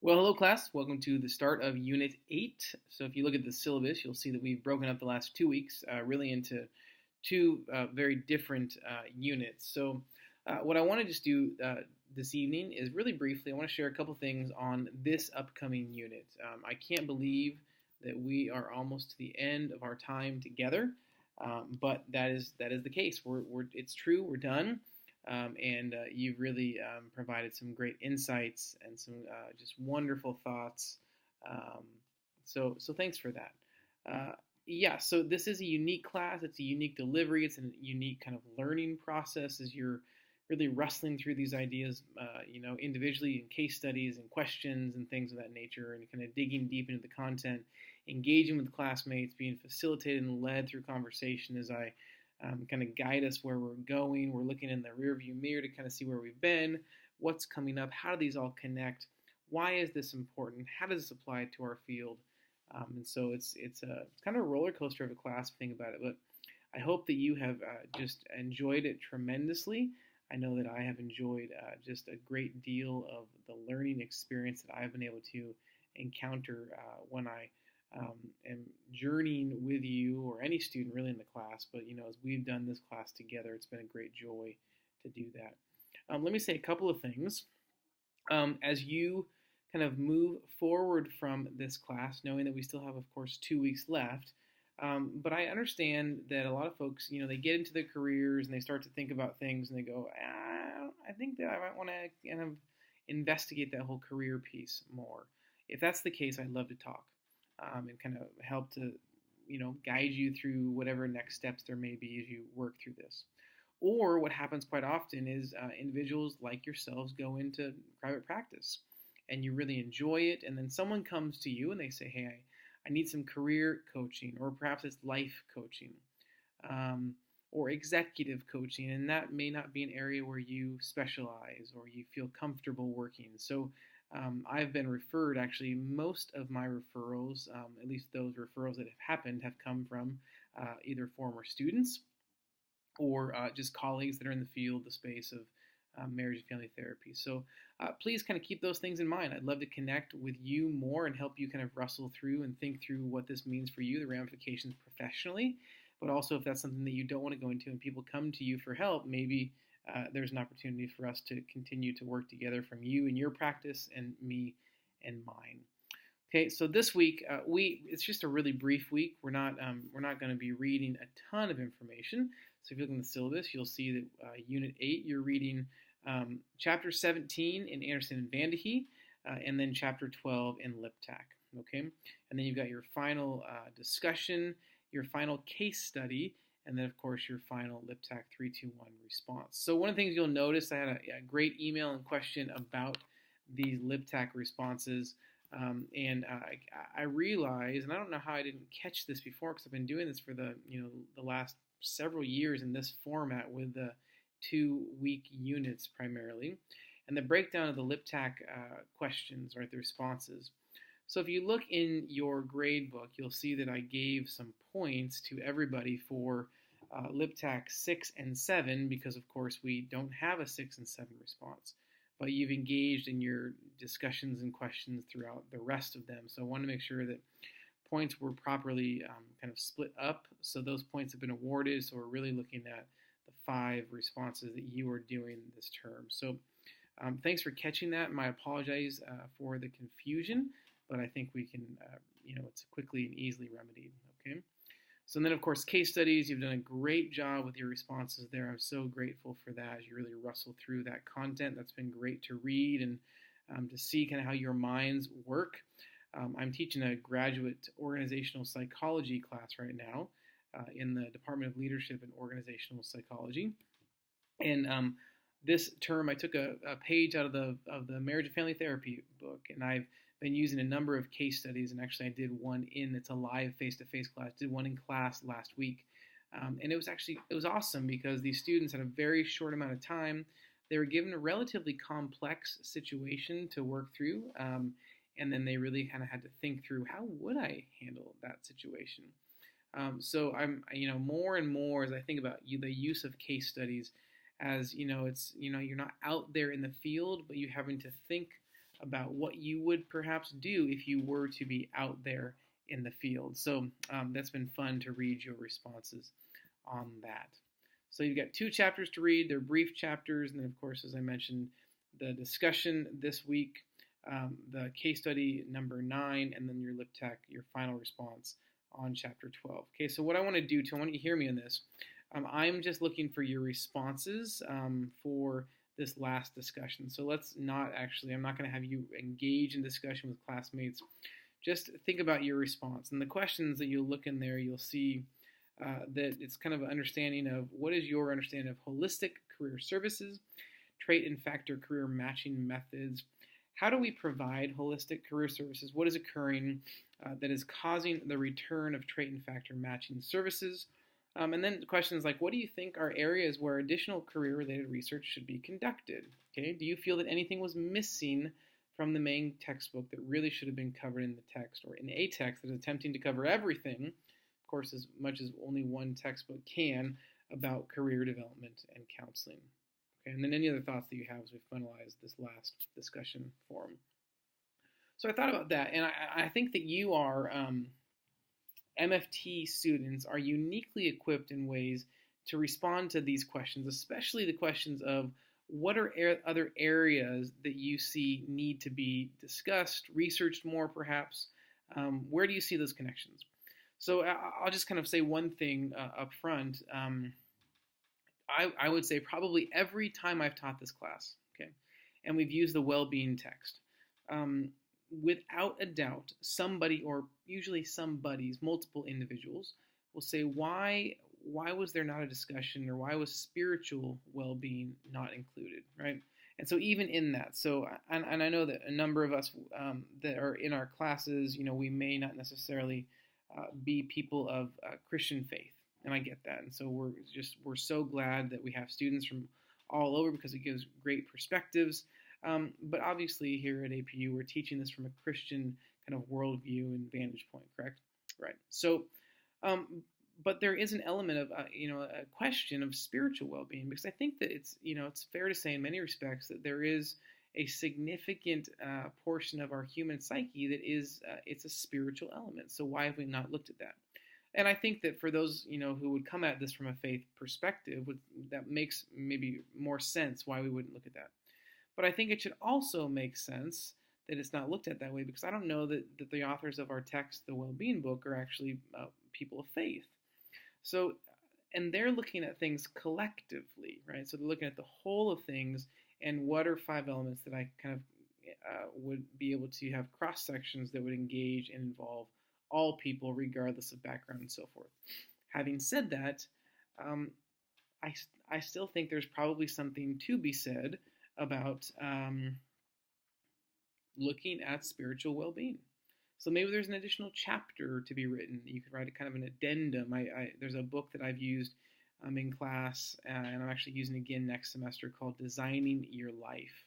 Well, hello class. Welcome to the start of Unit 8. So if you look at the syllabus, you'll see that we've broken up the last 2 weeks really into two very different units. So what I want to just do this evening is really briefly, I want to share a couple things on this upcoming unit. I can't believe that we are almost to the end of our time together, but that is the case. It's true. We're done. And you've really provided some great insights and some just wonderful thoughts. Um, so thanks for that. Yeah, so this is a unique class. It's a unique delivery. It's a unique kind of learning process as you're really wrestling through these ideas, individually in case studies and questions and things of that nature, and kind of digging deep into the content, engaging with classmates, being facilitated and led through conversation as I kind of guide us where we're going. We're looking in the rearview mirror to kind of see where we've been, what's coming up, how do these all connect, why is this important, how does this apply to our field, and so it's kind of a roller coaster of a class. Think about it, but I hope that you have just enjoyed it tremendously. I know that I have enjoyed just a great deal of the learning experience that I've been able to encounter when I am journeying with you or any student really in the class. But as we've done this class together, it's been a great joy to do that. Let me say a couple of things as you kind of move forward from this class, knowing that we still have, of course, 2 weeks left. But I understand that a lot of folks, they get into their careers and they start to think about things and they go, I think that I might want to kind of investigate that whole career piece more. If that's the case, I'd love to talk and kind of help to, guide you through whatever next steps there may be as you work through this. Or what happens quite often is individuals like yourselves go into private practice and you really enjoy it, and then someone comes to you and they say, hey, I need some career coaching, or perhaps it's life coaching, or executive coaching, and that may not be an area where you specialize or you feel comfortable working. So I've been referred, actually, most of my referrals, at least those referrals that have happened, have come from either former students or just colleagues that are in the field, the space of marriage and family therapy. So please kind of keep those things in mind. I'd love to connect with you more and help you kind of wrestle through and think through what this means for you, the ramifications professionally, but also if that's something that you don't want to go into and people come to you for help, maybe there's an opportunity for us to continue to work together from you and your practice and me and mine. Okay, so this week it's just a really brief week. We're not going to be reading a ton of information. So if you look in the syllabus, you'll see that Unit 8 you're reading Chapter 17 in Anderson and Vandehee, and then Chapter 12 in Liptak. Okay, and then you've got your final discussion, your final case study, and then of course your final Liptak 321 response. So one of the things you'll notice, I had a great email and question about these Liptak responses. And I realized, and I don't know how I didn't catch this before because I've been doing this for the last several years in this format with the 2-week units primarily, and the breakdown of the Liptak questions, right, the responses. So if you look in your grade book, you'll see that I gave some points to everybody for Liptak 6 and 7 because, of course, we don't have a 6 and 7 response. But you've engaged in your discussions and questions throughout the rest of them. So I want to make sure that points were properly kind of split up. So those points have been awarded. So we're really looking at the 5 responses that you are doing this term. So thanks for catching that. I apologize for the confusion, but I think we can, it's quickly and easily remedied. Okay. So then, of course, case studies, you've done a great job with your responses there. I'm so grateful for that as you really wrestle through that content. That's been great to read and to see kind of how your minds work. I'm teaching a graduate organizational psychology class right now in the Department of Leadership and Organizational Psychology. And this term, I took a page out of the Marriage and Family Therapy book, and I've been using a number of case studies, and actually I did one it's a live face-to-face class, did one in class last week. And it was awesome because these students had a very short amount of time. They were given a relatively complex situation to work through, and then they really kind of had to think through, how would I handle that situation? So I'm, more and more as I think about the use of case studies, as it's, you're not out there in the field, but you're having to think about what you would perhaps do if you were to be out there in the field. So that's been fun to read your responses on that. So you've got 2 chapters to read. They're brief chapters, and then, of course, as I mentioned, the discussion this week, the case study number 9, and then your lip tech, your final response on chapter 12. Okay, so what I want to do, I want you to hear me on this. I'm just looking for your responses for this last discussion. So let's not actually, I'm not going to have you engage in discussion with classmates. Just think about your response. And the questions that you'll look in there, you'll see that it's kind of an understanding of what is your understanding of holistic career services, trait and factor career matching methods. How do we provide holistic career services? What is occurring that is causing the return of trait and factor matching services? And then questions like, what do you think are areas where additional career-related research should be conducted? Okay, do you feel that anything was missing from the main textbook that really should have been covered in the text, or in a text that is attempting to cover everything, of course, as much as only one textbook can, about career development and counseling? Okay, and then any other thoughts that you have as we finalize this last discussion forum. So I thought about that, and I think that you are, MFT students are uniquely equipped in ways to respond to these questions, especially the questions of what are other areas that you see need to be discussed, researched more perhaps. Where do you see those connections? So I'll just kind of say one thing up front. I would say probably every time I've taught this class, okay, and we've used the well-being text, without a doubt, somebody, or usually somebody's, multiple individuals, will say, why was there not a discussion, or why was spiritual well-being not included, right? And so even in that, so, and I know that a number of us that are in our classes, we may not necessarily be people of Christian faith, and I get that. And so we're so glad that we have students from all over, because it gives great perspectives. But obviously here at APU, we're teaching this from a Christian kind of worldview and vantage point, correct? Right. So, but there is an element of, a question of spiritual well-being, because I think that it's fair to say in many respects that there is a significant portion of our human psyche that is, it's a spiritual element. So why have we not looked at that? And I think that for those, who would come at this from a faith perspective, that makes maybe more sense why we wouldn't look at that. But I think it should also make sense that it's not looked at that way, because I don't know that the authors of our text, the Well-Being book, are actually people of faith. So, and they're looking at things collectively, right? So they're looking at the whole of things, and what are 5 elements that I kind of would be able to have cross-sections that would engage and involve all people, regardless of background and so forth. Having said that, I still think there's probably something to be said about looking at spiritual well-being. So maybe there's an additional chapter to be written. You could write a kind of an addendum. There's a book that I've used in class, and I'm actually using again next semester, called Designing Your Life.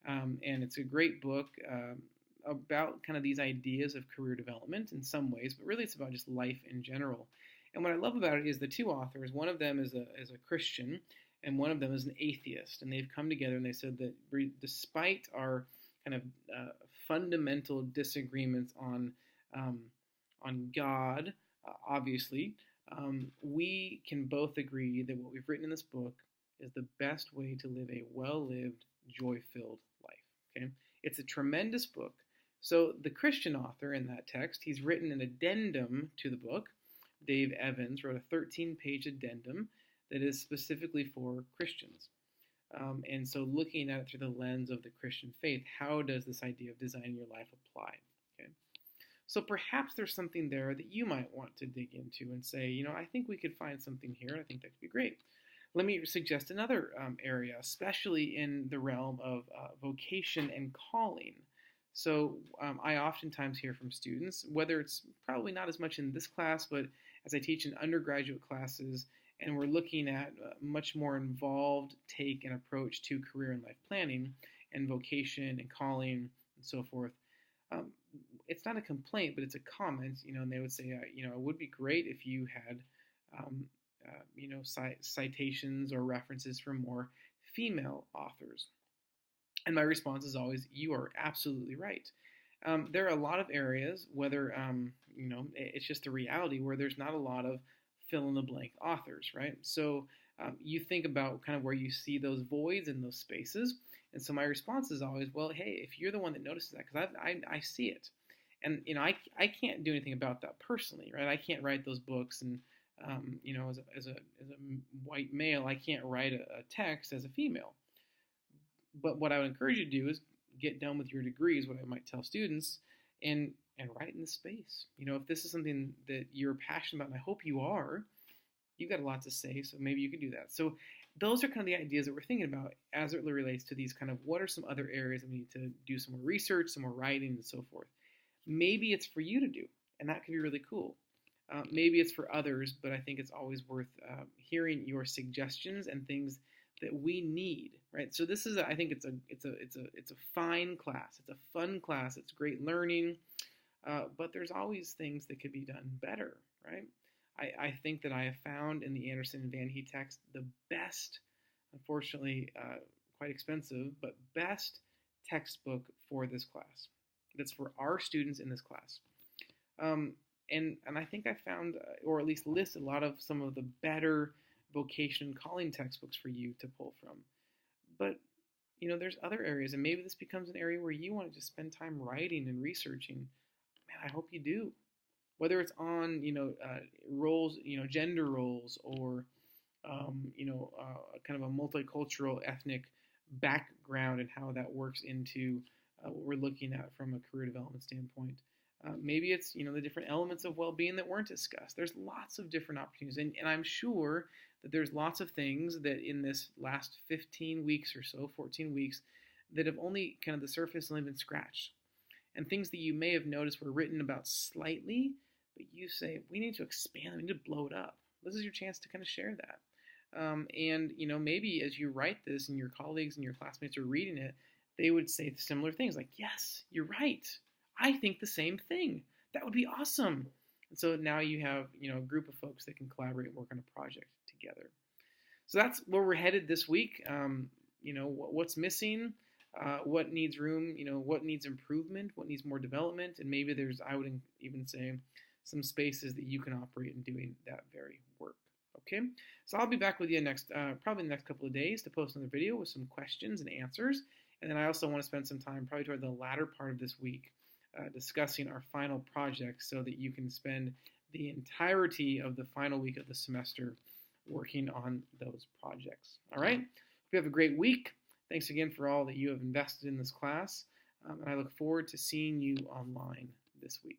And it's a great book about kind of these ideas of career development in some ways, but really it's about just life in general. And what I love about it is the 2 authors, one of them is a Christian, and one of them is an atheist, and they've come together and they said that despite our kind of fundamental disagreements on God, obviously, we can both agree that what we've written in this book is the best way to live a well-lived, joy-filled life. Okay, it's a tremendous book. So the Christian author in that text, he's written an addendum to the book. Dave Evans wrote a 13-page addendum that is specifically for Christians. And so looking at it through the lens of the Christian faith, how does this idea of designing your life apply? Okay. So perhaps there's something there that you might want to dig into and say, I think we could find something here. I think that could be great. Let me suggest another area, especially in the realm of vocation and calling. So I oftentimes hear from students, whether it's probably not as much in this class, but as I teach in undergraduate classes, and we're looking at a much more involved take and approach to career and life planning and vocation and calling and so forth. It's not a complaint, but it's a comment, and they would say, it would be great if you had, citations or references from more female authors. And my response is always, you are absolutely right. There are a lot of areas, whether, it's just a reality where there's not a lot of fill in the blank authors, right? So you think about kind of where you see those voids in those spaces. And so my response is always, well, hey, if you're the one that notices that, because I see it. And, I can't do anything about that personally, right? I can't write those books. And, as a white male, I can't write a text as a female. But what I would encourage you to do is get done with your degrees, what I might tell students, and write in the space. If this is something that you're passionate about, and I hope you are, you've got a lot to say, so maybe you can do that. So those are kind of the ideas that we're thinking about as it relates to these kind of what are some other areas that we need to do some more research, some more writing, and so forth. Maybe it's for you to do, and that could be really cool. Maybe it's for others, but I think it's always worth hearing your suggestions and things that we need, right? So this is, I think it's a fine class. It's a fun class. It's great learning, but there's always things that could be done better, right? I think that I have found in the Anderson and Van Heet text the best, unfortunately quite expensive, but best textbook for this class. That's for our students in this class. And I think I found, or at least listed a lot of some of the better vocation and calling textbooks for you to pull from. But, there's other areas, and maybe this becomes an area where you want to just spend time writing and researching. Man, I hope you do. Whether it's on, roles, gender roles, or, kind of a multicultural ethnic background and how that works into what we're looking at from a career development standpoint. Maybe it's, the different elements of well-being that weren't discussed. There's lots of different opportunities. And I'm sure that there's lots of things that in this last 15 weeks or so, 14 weeks, that have only kind of the surface only been scratched. And things that you may have noticed were written about slightly, but you say, we need to expand, we need to blow it up. This is your chance to kind of share that. And, maybe as you write this and your colleagues and your classmates are reading it, they would say similar things like, yes, you're right. I think the same thing. That would be awesome. And so now you have, a group of folks that can collaborate and work on a project together. So that's where we're headed this week. What's missing, what needs room, what needs improvement, what needs more development, and maybe there's, I would even say, some spaces that you can operate in doing that very work. Okay, so I'll be back with you probably the next couple of days to post another video with some questions and answers. And then I also want to spend some time probably toward the latter part of this week discussing our final project so that you can spend the entirety of the final week of the semester working on those projects. All right? Hope you have a great week. Thanks again for all that you have invested in this class. And I look forward to seeing you online this week.